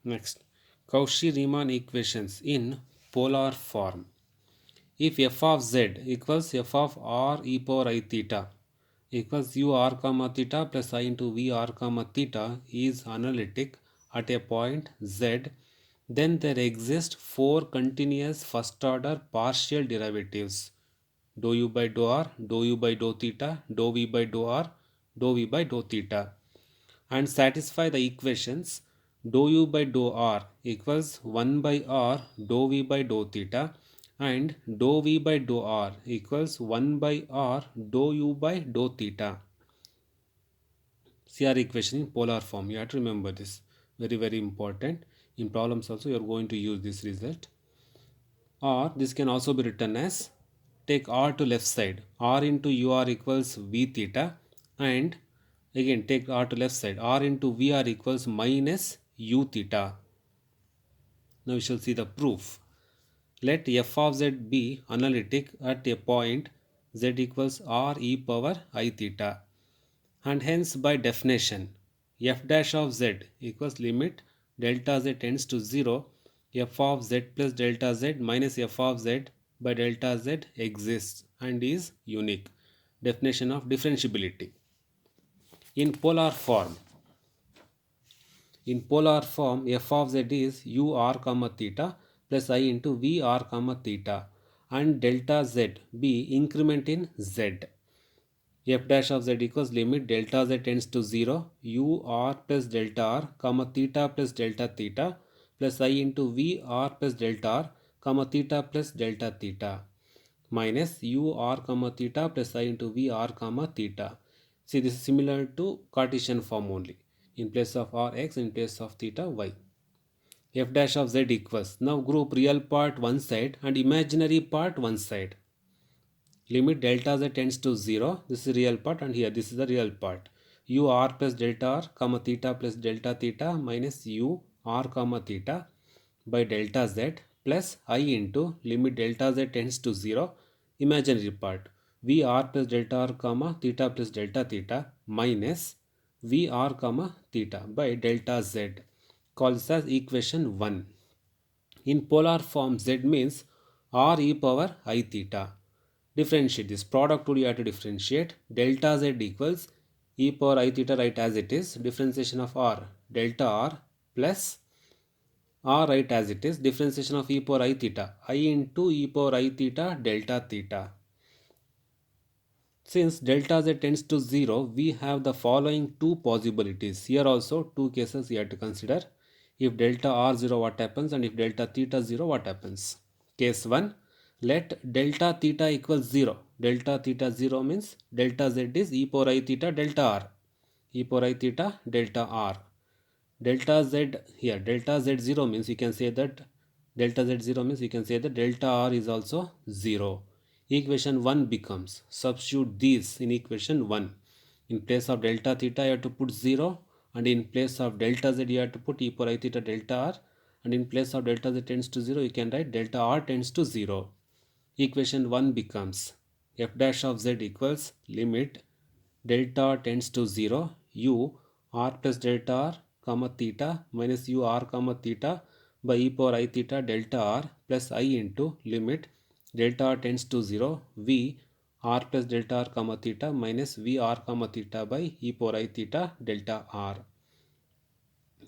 Next, Cauchy-Riemann equations in polar form. If f of z equals f of r e power I theta equals u r comma theta plus I into v r comma theta is analytic at a point z, then there exist four continuous first order partial derivatives: dou u by dou r, dou u by dou theta, dou v by dou r, dou v by dou theta, and satisfy the equations dou u by dou r equals 1 by r dou v by dou theta and dou v by dou r equals 1 by r dou u by dou theta. CR equation in polar form. You have to remember this. Very important. In problems also you are going to use this result. Or this can also be written as, take r to left side, r into ur equals v theta, and again take r to left side, r into vr equals minus u theta. Now we shall see the proof. Let f of z be analytic at a point z equals r e power I theta, and hence by definition f dash of z equals limit delta z tends to 0 f of z plus delta z minus f of z by delta z exists and is unique. Definition of differentiability. In polar form, f of z is u r comma theta plus I into v r comma theta and delta z be increment in z. F dash of z equals limit delta z tends to 0 u r plus delta r comma theta plus delta theta plus I into v r plus delta r comma theta plus delta theta minus u r comma theta plus I into v r comma theta. See, this is similar to Cartesian form only. In place of r x, in place of theta y. F dash of z equals, now group real part one side and imaginary part one side. Limit delta z tends to 0, this is real part, and here this is the real part. U r plus delta r comma theta plus delta theta minus u r comma theta by delta z plus I into limit delta z tends to 0, imaginary part, v r plus delta r comma theta plus delta theta minus v r comma theta by delta z, calls as equation 1. In polar form, z means r e power I theta. Differentiate this product would you have to differentiate. Delta z equals e power I theta, right as it is. Differentiation of r, delta r plus r, right as it is. Differentiation of e power I theta, I into e power I theta delta theta. Since delta z tends to 0, we have the following two possibilities. Here also two cases you have to consider. If delta r 0, what happens, and if delta theta 0, what happens. Case 1, let delta theta equals 0. Delta theta 0 means delta z is e power I theta delta r. E power I theta delta r. Delta z here, delta z 0 means you can say that delta r is also 0. Equation 1 becomes, substitute these in equation 1. In place of delta theta you have to put 0, and in place of delta z you have to put e power I theta delta r, and in place of delta z tends to 0 you can write delta r tends to 0. Equation 1 becomes f dash of z equals limit delta tends to 0 u r plus delta r comma theta minus u r comma theta by e power I theta delta r plus I into limit delta r tends to 0 v r plus delta r comma theta minus v r comma theta by e power I theta delta r.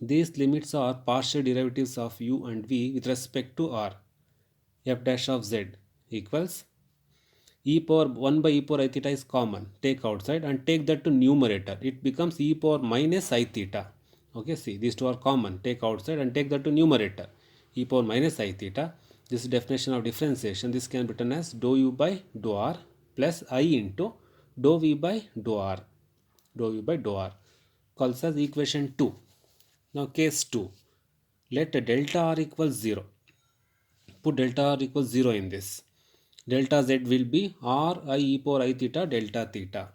These limits are partial derivatives of u and v with respect to r. F dash of z equals e power 1 by e power I theta is common, take outside and take that to numerator, it becomes e power minus I theta. Okay, see, these two are common, take outside and take that to numerator, e power minus I theta. This is definition of differentiation. This can be written as dou u by dou r plus I into dou v by dou r, calls as equation 2. Now case 2, let delta r equals 0. Put delta r equals 0 in this. Delta z will be r I e power I theta delta theta.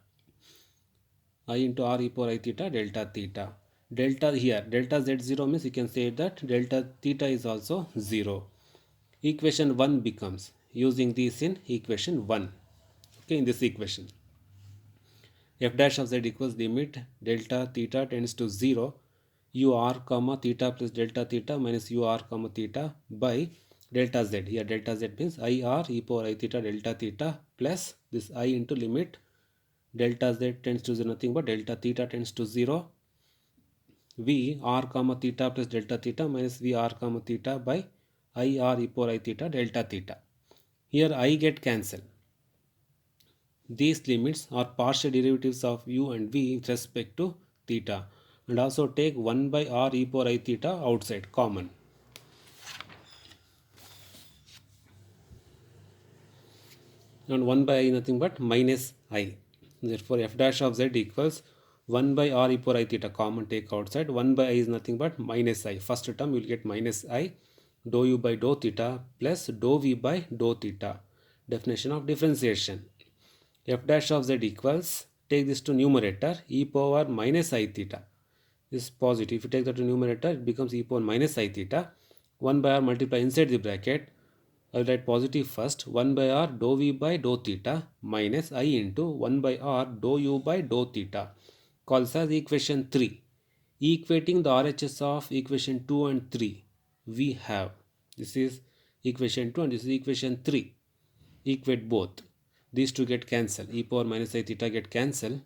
I into r e power I theta delta theta. Delta here, delta z 0 means you can say that delta theta is also 0. Equation 1 becomes, using this in equation 1. Okay, in this equation, f dash of z equals limit delta theta tends to 0 u r comma theta plus delta theta minus u r comma theta by delta z. Here delta z means I r e power I theta delta theta plus this I into limit delta z tends to 0 nothing but delta theta tends to 0 v r comma theta plus delta theta minus v r comma theta by I r e power I theta delta theta. Here I get cancelled. These limits are partial derivatives of u and v with respect to theta, and also take 1 by r e power I theta outside common. And 1 by I nothing but minus I. Therefore f dash of z equals 1 by r e power I theta common take outside. 1 by I is nothing but minus I. First term you will get minus I dou u by dou theta plus dou v by dou theta. Definition of differentiation. F dash of z equals, take this to numerator, e power minus I theta. This is positive. If you take that to numerator, it becomes e power minus I theta. 1 by r multiply inside the bracket. I will write positive first. 1 by r dou v by dou theta minus I into 1 by r dou u by dou theta. Calls as equation 3. Equating the RHS of equation 2 and 3, we have, this is equation 2 and this is equation 3. Equate both. These two get cancelled. E power minus I theta get cancelled.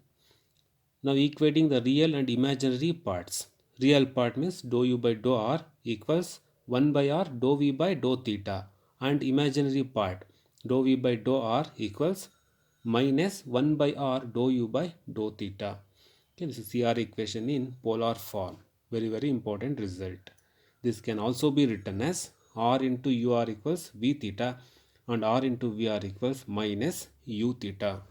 Now equating the real and imaginary parts. Real part means dou u by dou r equals 1 by r dou v by dou theta, and imaginary part dou v by dou r equals minus 1 by r dou u by dou theta. Okay, this is CR equation in polar form. Very important result. This can also be written as r into ur equals v theta and r into vr equals minus u theta.